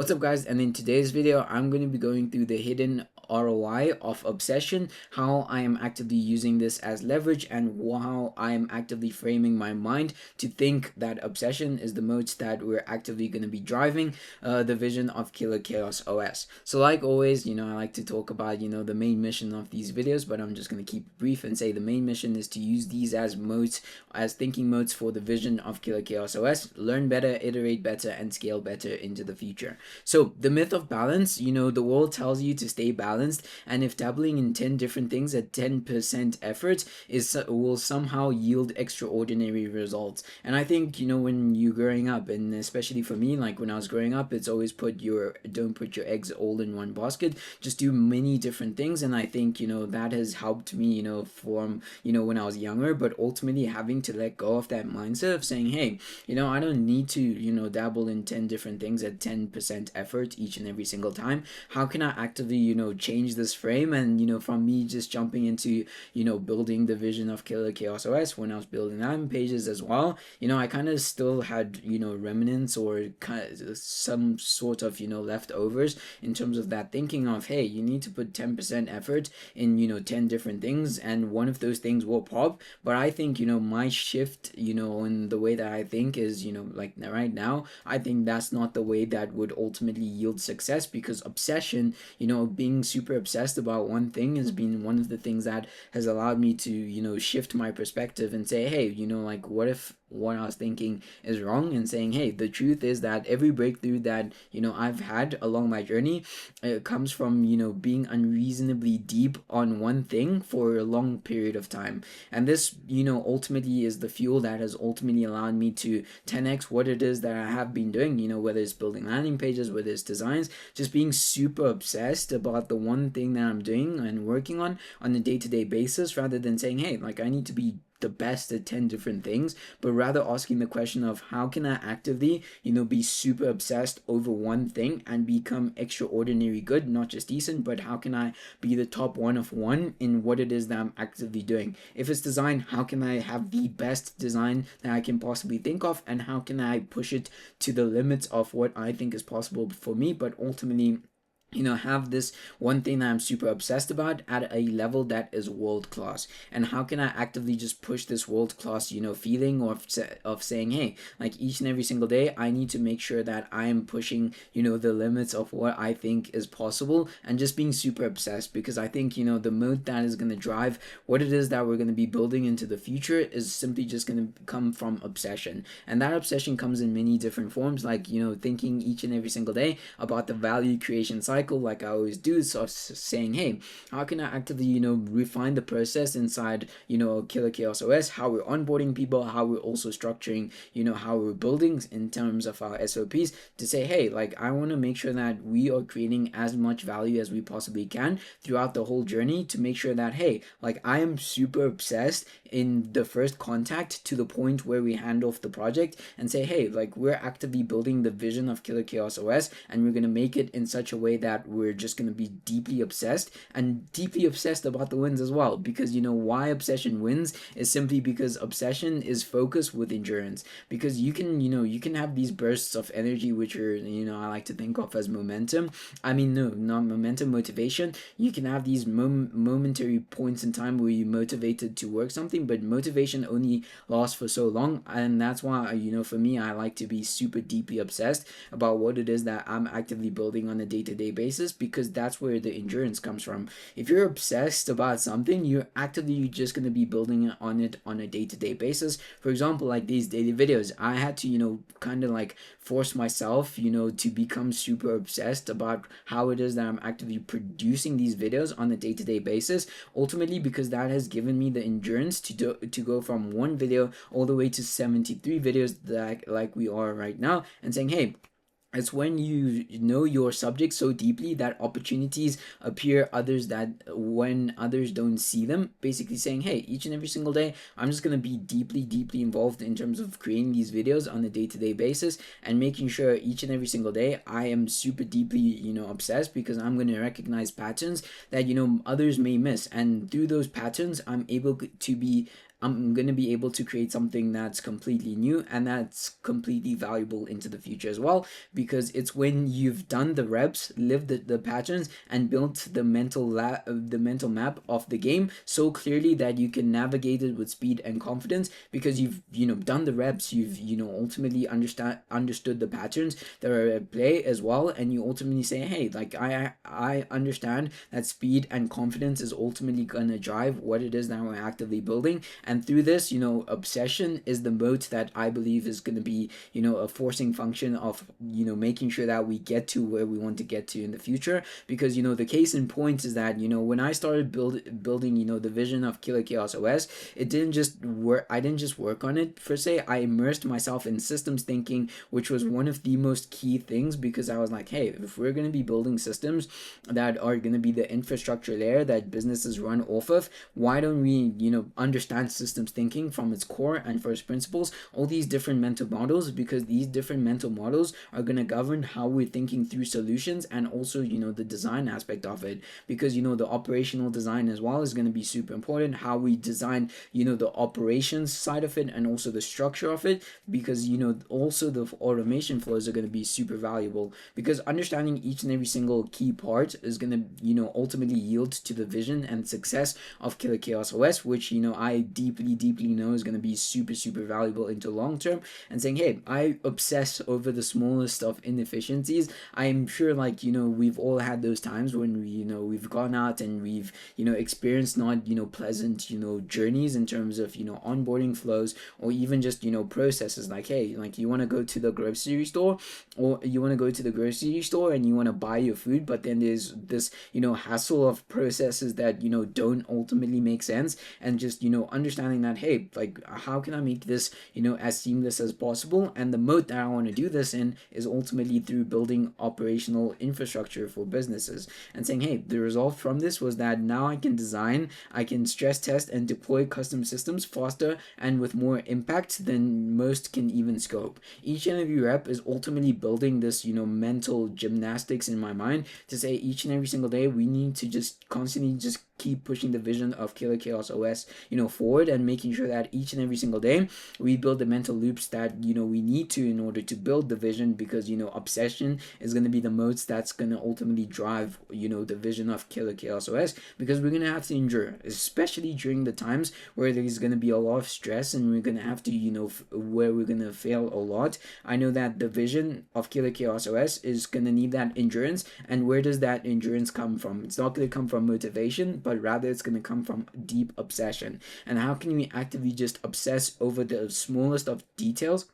What's up guys, and in today's video I'm going to be going through the hidden ROI of obsession, how I am actively using this as leverage, and how I am actively framing my mind to think that obsession is the modes that we're actively going to be driving the vision of Killer Chaos OS. So like always, I like to talk about the main mission of these videos, but I'm just going to keep it brief and say the main mission is to use these as modes, as thinking modes for the vision of Killer Chaos OS, learn better, iterate better, and scale better into the future. So the myth of balance, the world tells you to stay balanced, and if dabbling in 10 different things at 10% effort will somehow yield extraordinary results. And I think, when you're growing up, and especially for me, like when I was growing up, it's always don't put your eggs all in one basket, just do many different things. And I think, that has helped me, from, when I was younger, but ultimately having to let go of that mindset of saying, hey, I don't need to, dabble in 10 different things at 10% effort each and every single time. How can I actively, change this frame? And, from me just jumping into, building the vision of Killer Chaos OS when I was building landing pages as well, I kind of still had, remnants or kind of some sort of, leftovers in terms of that thinking of, hey, you need to put 10% effort in, 10 different things, and one of those things will pop. But I think, my shift, in the way that I think is, like right now, I think that's not the way that would ultimately yield success, because obsession, being super obsessed about one thing has been one of the things that has allowed me to, shift my perspective and say, hey, like what if what I was thinking is wrong, and saying, hey, the truth is that every breakthrough that I've had along my journey comes from being unreasonably deep on one thing for a long period of time. And this ultimately is the fuel that has ultimately allowed me to 10x what it is that I have been doing, whether it's building landing pages, whether it's designs, just being super obsessed about the one thing that I'm doing and working on a day-to-day basis, rather than saying, hey, like I need to be the best at 10 different things, but rather asking the question of how can I actively be super obsessed over one thing and become extraordinary good, not just decent, but how can I be the top one of one in what it is that I'm actively doing. If it's design, how can I have the best design that I can possibly think of, and how can I push it to the limits of what I think is possible for me, but ultimately have this one thing that I'm super obsessed about at a level that is world class. And how can I actively just push this world class feeling of saying, hey, like each and every single day I need to make sure that I am pushing the limits of what I think is possible, and just being super obsessed, because I think the mode that is going to drive what it is that we're going to be building into the future is simply just going to come from obsession. And that obsession comes in many different forms, like thinking each and every single day about the value creation cycle, like I always do. So saying, hey, how can I actively refine the process inside Killer Chaos OS, how we're onboarding people, how we're also structuring how we're building in terms of our SOPs, to say, hey, like I want to make sure that we are creating as much value as we possibly can throughout the whole journey, to make sure that, hey, like I am super obsessed in the first contact to the point where we hand off the project and say, hey, like we're actively building the vision of Killer Chaos OS, and we're going to make it in such a way that we're just going to be deeply obsessed, and deeply obsessed about the wins as well. Because why obsession wins is simply because obsession is focused with endurance. Because you can have these bursts of energy, which are I like to think of as momentum. I mean, no, not momentum, motivation. You can have these momentary points in time where you're motivated to work something, but motivation only lasts for so long. And that's why for me, I like to be super deeply obsessed about what it is that I'm actively building on a day-to-day basis, because that's where the endurance comes from. If you're obsessed about something, you're actively just going to be building on it on a day-to-day basis. For example, like these daily videos, I had to kind of like force myself to become super obsessed about how it is that I'm actively producing these videos on a day-to-day basis, ultimately because that has given me the endurance to go from one video all the way to 73 videos that like we are right now, and saying, hey, it's when you know your subject so deeply that opportunities appear others that when others don't see them. Basically saying, hey, each and every single day I'm just going to be deeply involved in terms of creating these videos on a day-to-day basis, and making sure each and every single day I am super deeply obsessed, because I'm going to recognize patterns that others may miss, and through those patterns I'm able to be I'm going to be able to create something that's completely new and that's completely valuable into the future as well, because it's when you've done the reps, lived the patterns, and built the mental map of the game so clearly that you can navigate it with speed and confidence, because you've done the reps, you've ultimately understood the patterns that are at play as well, and you ultimately say, hey, like I understand that speed and confidence is ultimately gonna drive what it is that we're actively building, and through this, obsession is the moat that I believe is gonna be a forcing function of making sure that we get to where we want to get to in the future. Because the case in point is that when I started building the vision of Killer Chaos OS, it didn't just work. I didn't just work on it per se. I immersed myself in systems thinking, which was one of the most key things, because I was like, hey, if we're going to be building systems that are going to be the infrastructure layer that businesses run off of, why don't we understand systems thinking from its core and first principles, all these different mental models, because these different mental models are going to govern how we're thinking through solutions, and also the design aspect of it, because the operational design as well is going to be super important, how we design the operations side of it and also the structure of it, because also the automation flows are going to be super valuable, because understanding each and every single key part is going to ultimately yield to the vision and success of Killer Chaos OS, which I deeply know is going to be super valuable into long term. And saying, hey, I obsess over the smallest of inefficiencies. I'm sure, like, we've all had those times when we've gone out and we've experienced not pleasant journeys in terms of onboarding flows, or even just processes, like, hey, like, you want to go to the grocery store, and you want to buy your food, but then there's this hassle of processes that don't ultimately make sense, and just understanding that, hey, like, how can I make this as seamless as possible, and the mode that I want to do this in is ultimately through building operational infrastructure for businesses, and saying, hey, the result from this was that now I can stress test and deploy custom systems faster and with more impact than most can even scope. Each and every rep is ultimately building this mental gymnastics in my mind to say, each and every single day we need to just constantly just keep pushing the vision of Killer Chaos OS forward, and making sure that each and every single day we build the mental loops that we need to in order to build the vision, because obsession is going to be the modes that's going to ultimately drive the vision of Killer Chaos OS, because we're going to have to endure, especially during the times where there's going to be a lot of stress and we're going to have to where we're going to fail a lot. I know that the vision of Killer Chaos OS is going to need that endurance, and where does that endurance come from? It's not going to come from motivation, but rather it's going to come from deep obsession. And how can we actively just obsess over the smallest of details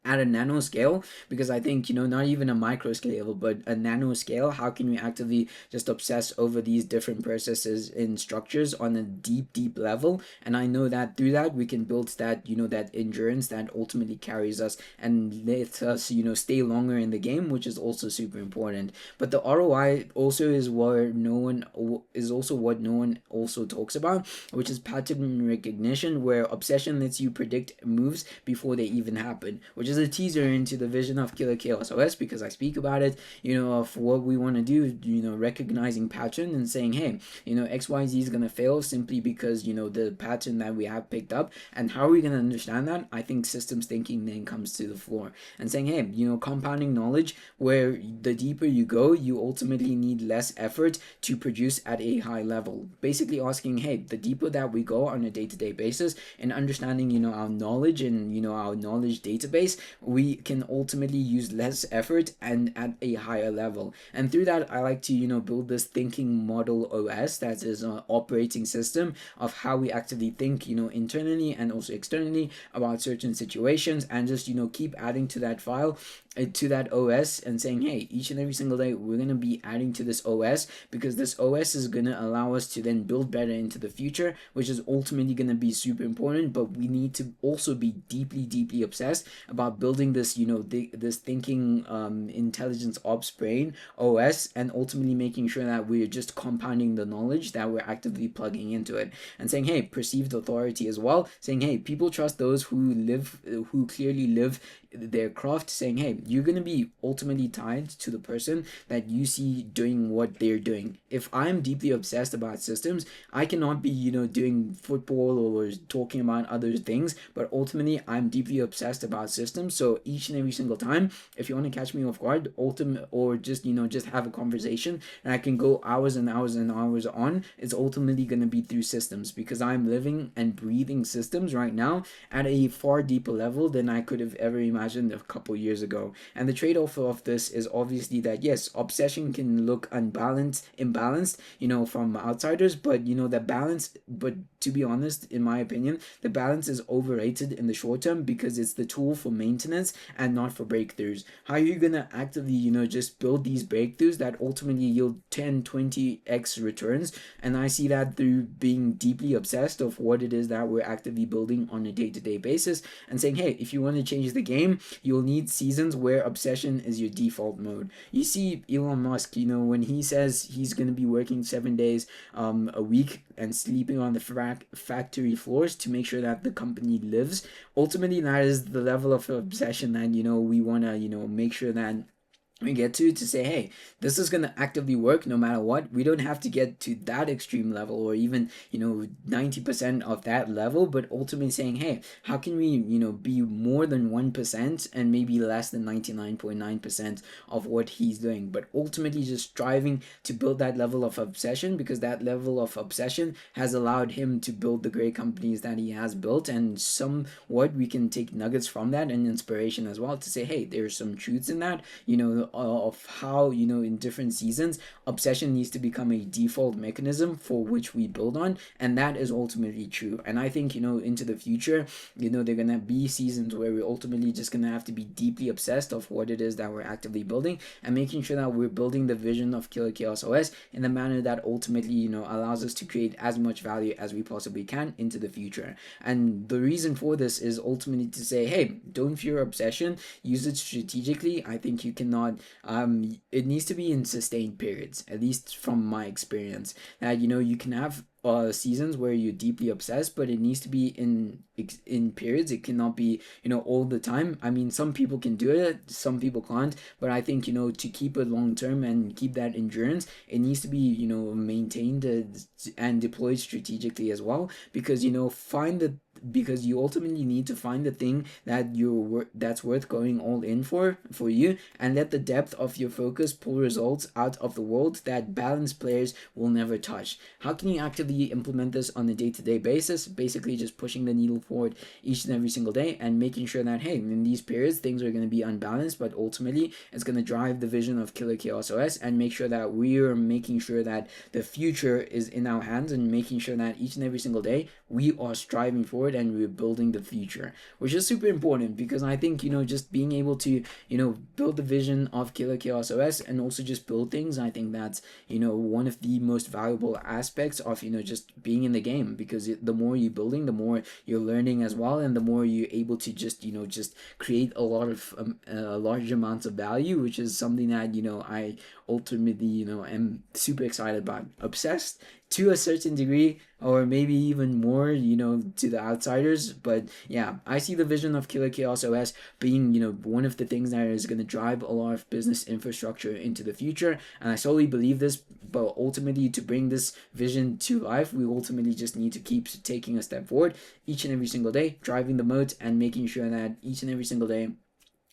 at a nano scale? Because I think not even a micro scale, but a nano scale, how can we actively just obsess over these different processes in structures on a deep level? And I know that through that we can build that that endurance that ultimately carries us and lets us stay longer in the game, which is also super important. But the ROI also is what no one also talks about, which is pattern recognition, where obsession lets you predict moves before they even happen, which is a teaser into the vision of Killer Chaos OS, because I speak about it, of what we want to do, recognizing pattern and saying, hey, XYZ is going to fail simply because, the pattern that we have picked up. And how are we going to understand that? I think systems thinking then comes to the floor, and saying, hey, compounding knowledge, where the deeper you go, you ultimately need less effort to produce at a high level. Basically asking, hey, the deeper that we go on a day-to-day basis and understanding, our knowledge and, our knowledge database, we can ultimately use less effort and at a higher level. And through that, I like to build this thinking model OS that is an operating system of how we actively think internally and also externally about certain situations, and just keep adding to that file, to that OS, and saying, hey, each and every single day we're going to be adding to this OS, because this OS is going to allow us to then build better into the future, which is ultimately going to be super important. But we need to also be deeply obsessed about building this this thinking intelligence ops brain OS, and ultimately making sure that we're just compounding the knowledge that we're actively plugging into it, and saying, hey, perceived authority as well, saying, hey, people trust those who clearly live their craft, saying, hey, you're going to be ultimately tied to the person that you see doing what they're doing. If I'm deeply obsessed about systems, I cannot be, doing football or talking about other things, but ultimately I'm deeply obsessed about systems. So each and every single time, if you want to catch me off guard, ultimate, or just, just have a conversation, and I can go hours and hours and hours on, it's ultimately going to be through systems, because I'm living and breathing systems right now at a far deeper level than I could have ever imagined a couple years ago. And the trade-off of this is obviously that, yes, obsession can look imbalanced, from outsiders, but the balance, but to be honest, in my opinion, the balance is overrated in the short term, because it's the tool for maintenance and not for breakthroughs. How are you gonna actively, just build these breakthroughs that ultimately yield 10, 20x returns? And I see that through being deeply obsessed of what it is that we're actively building on a day-to-day basis, and saying, hey, if you want to change the game, you'll need seasons where obsession is your default mode. You see Elon Musk, when he says he's going to be working 7 days a week and sleeping on the factory floors to make sure that the company lives, ultimately that is the level of obsession that we want to make sure that we get to say, hey, this is going to actively work no matter what. We don't have to get to that extreme level, or even 90% of that level, but ultimately saying, hey, how can we be more than 1% and maybe less than 99.9% of what he's doing, but ultimately just striving to build that level of obsession, because that level of obsession has allowed him to build the great companies that he has built. And somewhat we can take nuggets from that and inspiration as well, to say, hey, there's some truths in that, of how in different seasons obsession needs to become a default mechanism for which we build on, and that is ultimately true. And I think into the future, they're gonna be seasons where we're ultimately just gonna have to be deeply obsessed of what it is that we're actively building, and making sure that we're building the vision of Killer Chaos OS in the manner that ultimately allows us to create as much value as we possibly can into the future. And the reason for this is ultimately to say, hey, don't fear obsession, use it strategically. I think you cannot it needs to be in sustained periods, at least from my experience, that you can have seasons where you're deeply obsessed, but it needs to be in periods. It cannot be all the time. I mean, some people can do it, some people can't, but I think to keep it long term and keep that endurance, it needs to be maintained and deployed strategically as well, because because you ultimately need to find the thing that that's worth going all in for you, and let the depth of your focus pull results out of the world that balanced players will never touch. How can you actively implement this on a day-to-day basis? Basically just pushing the needle forward each and every single day, and making sure that, hey, in these periods things are going to be unbalanced, but ultimately it's going to drive the vision of Killer Chaos OS, and make sure that we're making sure that the future is in our hands, and making sure that each and every single day we are striving for it and we're building the future, which is super important. Because I think just being able to build the vision of Killer Chaos OS, and also just build things, I think that's one of the most valuable aspects of just being in the game, because the more you're building, the more you're learning as well, and the more you're able to just just create a lot of large amounts of value, which is something that I ultimately am super excited about, obsessed to a certain degree, or maybe even more to the outsiders. But yeah, I see the vision of Killer Chaos OS being one of the things that is going to drive a lot of business infrastructure into the future, and I solely believe this. But ultimately, to bring this vision to life, we ultimately just need to keep taking a step forward each and every single day, driving the moat, and making sure that each and every single day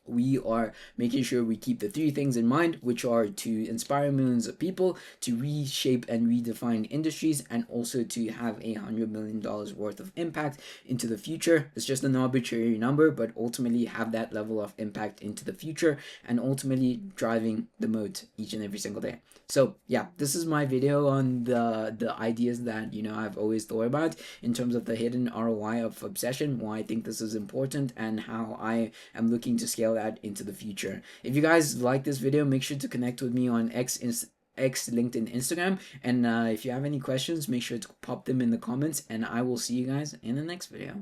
we are making sure we keep the three things in mind, which are to inspire millions of people, to reshape and redefine industries, and also to have $100 million worth of impact into the future. It's just an arbitrary number, but ultimately have that level of impact into the future, and ultimately driving the moat each and every single day. So yeah, this is my video on the ideas that I've always thought about in terms of the hidden ROI of obsession, why I think this is important, and how I am looking to scale that into the future. If you guys like this video, make sure to connect with me on X, LinkedIn, Instagram, and if you have any questions, make sure to pop them in the comments, and I will see you guys in the next video.